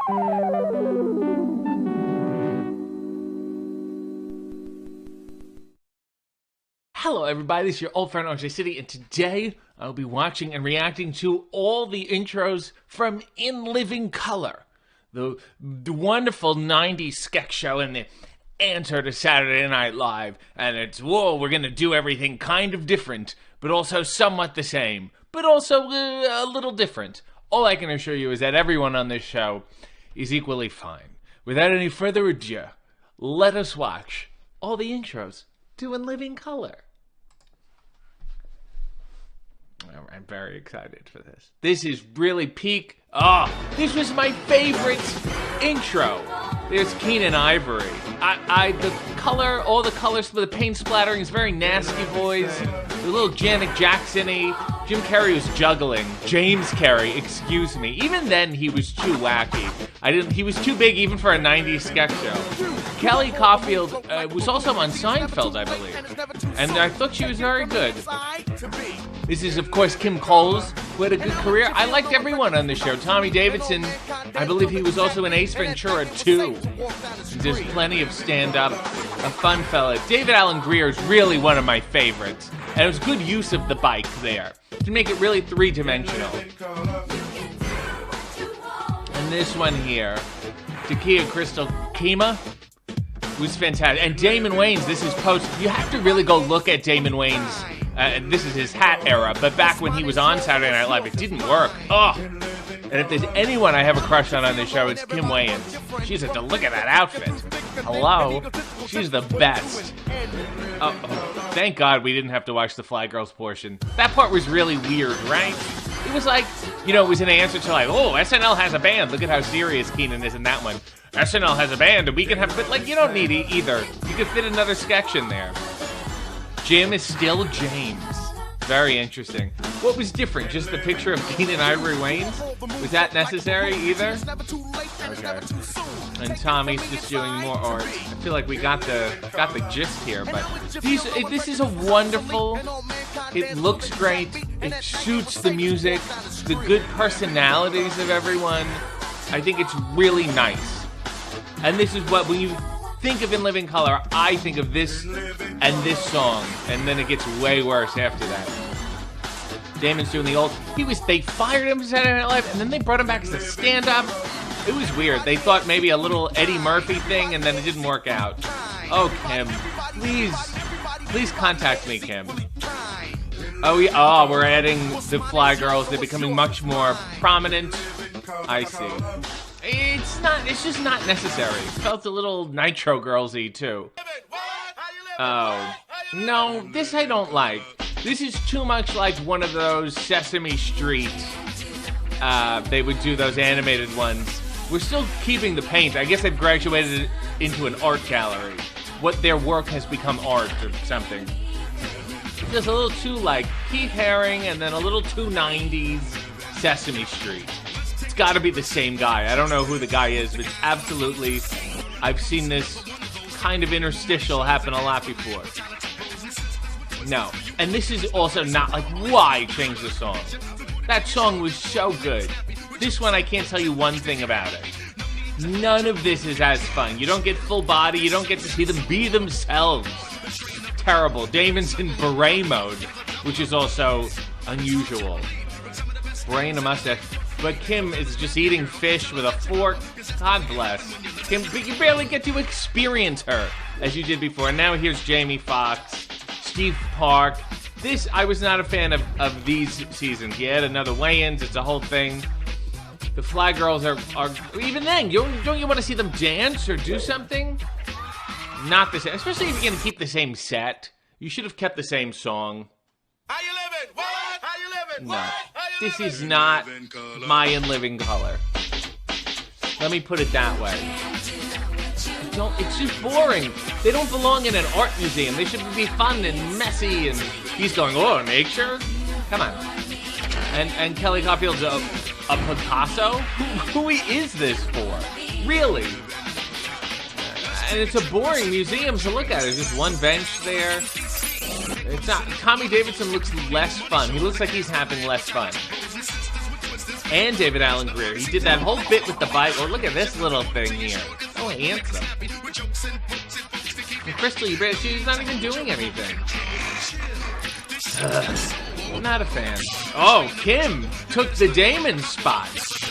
Hello everybody, this is your old friend RJ City, and today I'll be watching and reacting to all the intros from In Living Color, the wonderful 90s sketch show and the answer to Saturday Night Live. And it's, whoa, we're gonna do everything kind of different, but also somewhat the same, but also a little different. All I can assure you is that everyone on this show is equally fine. Without any further ado, let us watch all the intros to In Living Color. I'm very excited for this. This is really peak. This was my favorite intro. There's Keenan Ivory. The color, all the colors for the paint splattering is very nasty, boys. A little Janet Jackson-y. Jim Carrey was juggling. James Carrey, excuse me. Even then, he was too wacky. He was too big even for a 90s sketch show. Kelly Caulfield was also on Seinfeld, I believe. And I thought she was very good. This is, of course, Kim Coles, who had a good career. I liked everyone on the show. Tommy Davidson, I believe he was also in Ace Ventura 2. There's plenty of stand-up, a fun fella. David Alan Grier is really one of my favorites. And it was good use of the bike there to make it really three-dimensional. And this one here, Takia Crystal Kima, was fantastic. And Damon Wayans, this is post. You have to really go look at Damon Wayans. This is his hat era, but back when he was on Saturday Night Live, it didn't work. And if there's anyone I have a crush on this show, it's Kim Wayans. She's a look at that outfit. Hello? She's the best. Thank God we didn't have to watch the Fly Girls portion. That part was really weird, right? It was like, it was an answer to like, oh, SNL has a band. Look at how serious Keenan is in that one. SNL has a band, and we can have, but you don't need either. You could fit another sketch in there. Jim is still James. Very interesting. What was different? Just the picture of Keenan Ivory Wayans? Was that necessary either? Okay. And Tommy's just doing more art. I feel like we got the gist here, but this is a wonderful. It looks great. It suits the music, the good personalities of everyone. I think it's really nice. And this is what, when you think of In Living Color, I think of this and this song, and then it gets way worse after that. Damon's doing the old, they fired him from Saturday Night Live, and then they brought him back as a stand-up. It was weird. They thought maybe a little Eddie Murphy thing, and then it didn't work out. Oh, Kim, please contact me, Kim. We're adding the Fly Girls. They're becoming much more prominent. I see. It's just not necessary. It felt a little Nitro Girls-y, too. Oh. No, this I don't like. This is too much like one of those Sesame Street. They would do those animated ones. We're still keeping the paint. I guess they've graduated it into an art gallery. What their work has become art or something. It's just a little too like Keith Haring and then a little too 90s Sesame Street. It's got to be the same guy. I don't know who the guy is, but absolutely, I've seen this kind of interstitial happen a lot before. No. And this is also not like, why change the song? That song was so good. This one, I can't tell you one thing about it. None of this is as fun. You don't get full body. You don't get to see them be themselves. Terrible. Damon's in beret mode, which is also unusual. Beret and a mustache. But Kim is just eating fish with a fork. God bless. Kim, but you barely get to experience her as you did before. And now here's Jamie Foxx, Steve Park. This, I was not a fan of these seasons. You had another weigh-ins. It's a whole thing. The Fly Girls are even then, don't you want to see them dance or do something? Not the same. Especially if you're going to keep the same set. You should have kept the same song. How you living? What? How you living? No. What? This is not my In Living Color. Let me put it that way. It's just boring. They don't belong in an art museum. They should be fun and messy, and he's going, oh, nature? Come on. And Kelly Caulfield's a Picasso? Who is this for? Really? And it's a boring museum to look at. There's just one bench there. It's not. Tommy Davidson looks less fun. He looks like he's having less fun. and David Allen Greer. He did that whole bit with the bike. Oh, look at this little thing here. So handsome. And Crystal, she's not even doing anything. Not a fan. Oh, Kim took the Damon spot.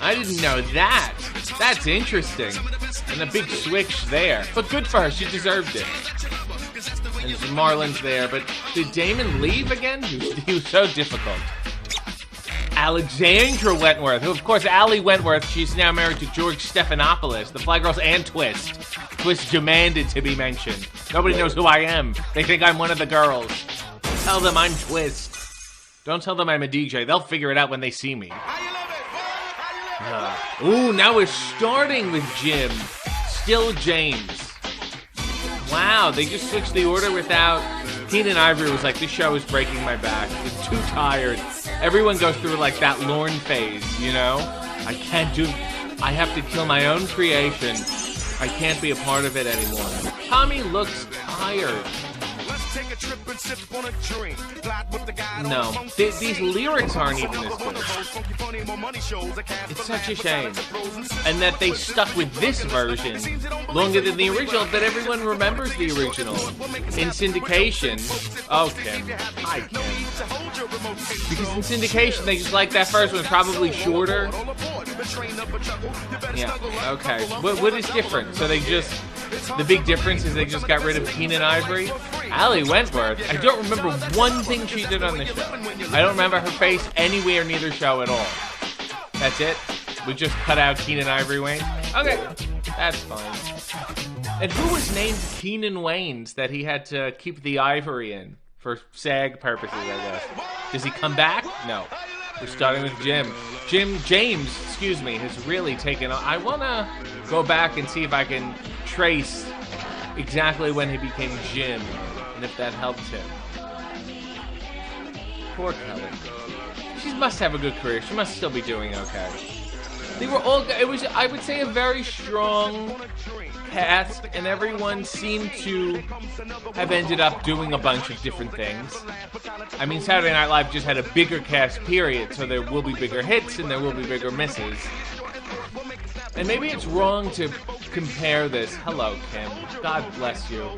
I didn't know that. That's interesting. And a big switch there. But good for her. She deserved it. And Marlon's there. But did Damon leave again? He was so difficult. Alexandra Wentworth, who, of course, Allie Wentworth, she's now married to George Stephanopoulos, the Fly Girls, and Twist. Twist demanded to be mentioned. Nobody knows who I am. They think I'm one of the girls. Tell them I'm Twist. Don't tell them I'm a DJ. They'll figure it out when they see me. Ooh, now we're starting with Jim. Still James. Wow, they just switched the order without... Keenan Ivory was like, this show is breaking my back. I'm too tired. Everyone goes through like that Lorne phase, you know? I have to kill my own creation. I can't be a part of it anymore. Tommy looks tired. No, these lyrics aren't even as good. It's such a shame. And that they stuck with this version longer than the original, but everyone remembers the original. In syndication, oh, Kim. Hi, Kim. Because in syndication, they just like that first one, probably shorter. Yeah, okay. What is different? So they just... The big difference is they just got rid of Keenan Ivory. Allie Wentworth, I don't remember one thing she did on the show. I don't remember her face anywhere near the show at all. That's it? We just cut out Keenan Ivory Wayne? Okay, that's fine. And who was named Keenan Waynes that he had to keep the ivory in? For SAG purposes, I guess. Does he come back? No. We're starting with Jim. James, has really taken on. I want to go back and see if I can trace exactly when he became Jim and if that helped him. Poor Kelly. She must have a good career. She must still be doing okay. They were all, it was, I would say, a very strong cast, and everyone seemed to have ended up doing a bunch of different things. I mean, Saturday Night Live just had a bigger cast, period, so there will be bigger hits and there will be bigger misses. And maybe it's wrong to compare this. Hello, Kim. God bless you.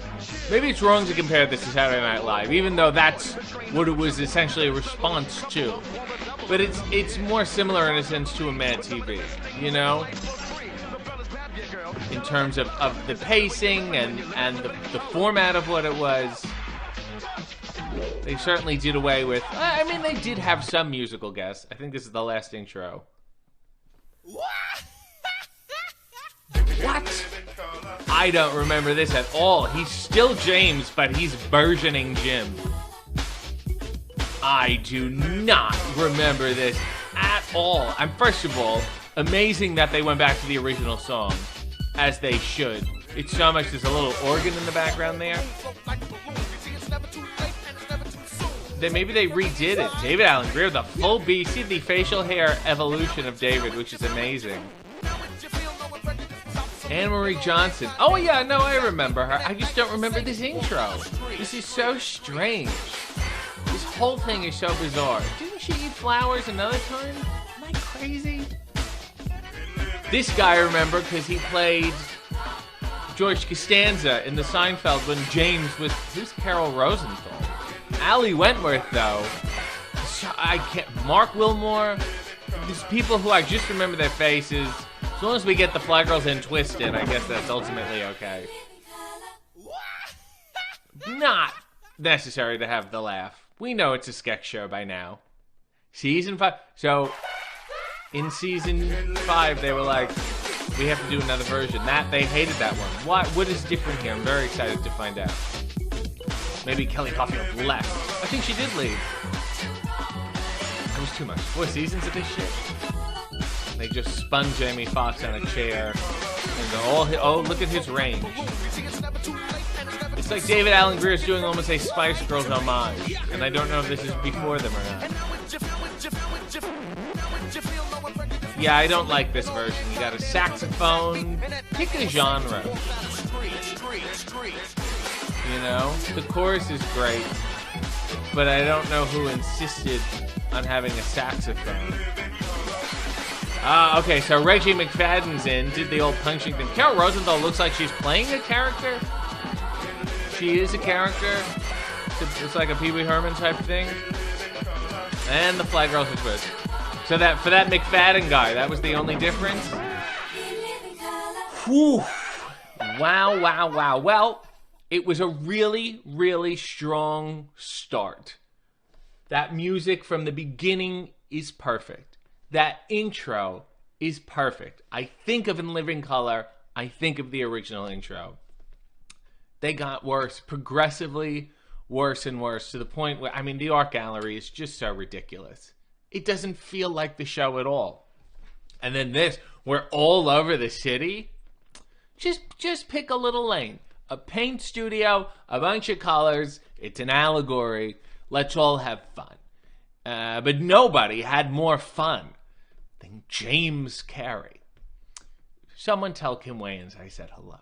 Maybe it's wrong to compare this to Saturday Night Live, even though that's what it was essentially a response to. But it's more similar in a sense to a Mad TV, you know? In terms of the pacing and the format of what it was. They certainly did away with... I mean, they did have some musical guests. I think this is the last intro. What? I don't remember this at all. He's still James, but he's versioning Jim. I do not remember this at all. First of all, amazing that they went back to the original song, as they should. It's so much, there's a little organ in the background there. Then maybe they redid it. David Allen Greer, the full B. See the facial hair evolution of David, which is amazing. Anne-Marie Johnson. Oh yeah, no, I remember her. I just don't remember this intro. This is so strange. This whole thing is so bizarre. Didn't she eat flowers another time? Am I crazy? This guy I remember because he played George Costanza in the Seinfeld when James was... Who's Carol Rosenthal? Allie Wentworth, though. I can't... Mark Wilmore. These people who I just remember their faces. As long as we get the Fly Girls and Twist in, I guess that's ultimately okay. Not necessary to have the laugh. We know it's a sketch show by now. Season 5. So, in season 5, they were like, we have to do another version. They hated that one. What is different here? I'm very excited to find out. Maybe Kelly Caulfield left. I think she did leave. It was too much. 4 seasons of this shit. They just spun Jamie Foxx on a chair. And oh, look at his range. It's like David Allen Greer is doing almost a Spice Girls homage. And I don't know if this is before them or not. Yeah, I don't like this version. You got a saxophone. Pick a genre. You know? The chorus is great. But I don't know who insisted on having a saxophone. Okay, so Reggie McFadden's in, did the old punching thing. Carol Rosenthal looks like she's playing a character. She is a character. It's like a Pee Wee Herman type thing. And the flag girls are twist. So that for that McFadden guy, that was the only difference. Whew. Wow, wow, wow. Well, it was a really, really strong start. That music from the beginning is perfect. That intro is perfect. I think of In Living Color, I think of the original intro. They got worse, progressively worse and worse, to the point where, I mean, the art gallery is just so ridiculous. It doesn't feel like the show at all. And then this, we're all over the city. Just pick a little lane. A paint studio, a bunch of colors. It's an allegory. Let's all have fun. But nobody had more fun than James Carrey. Someone tell Kim Wayans I said hello.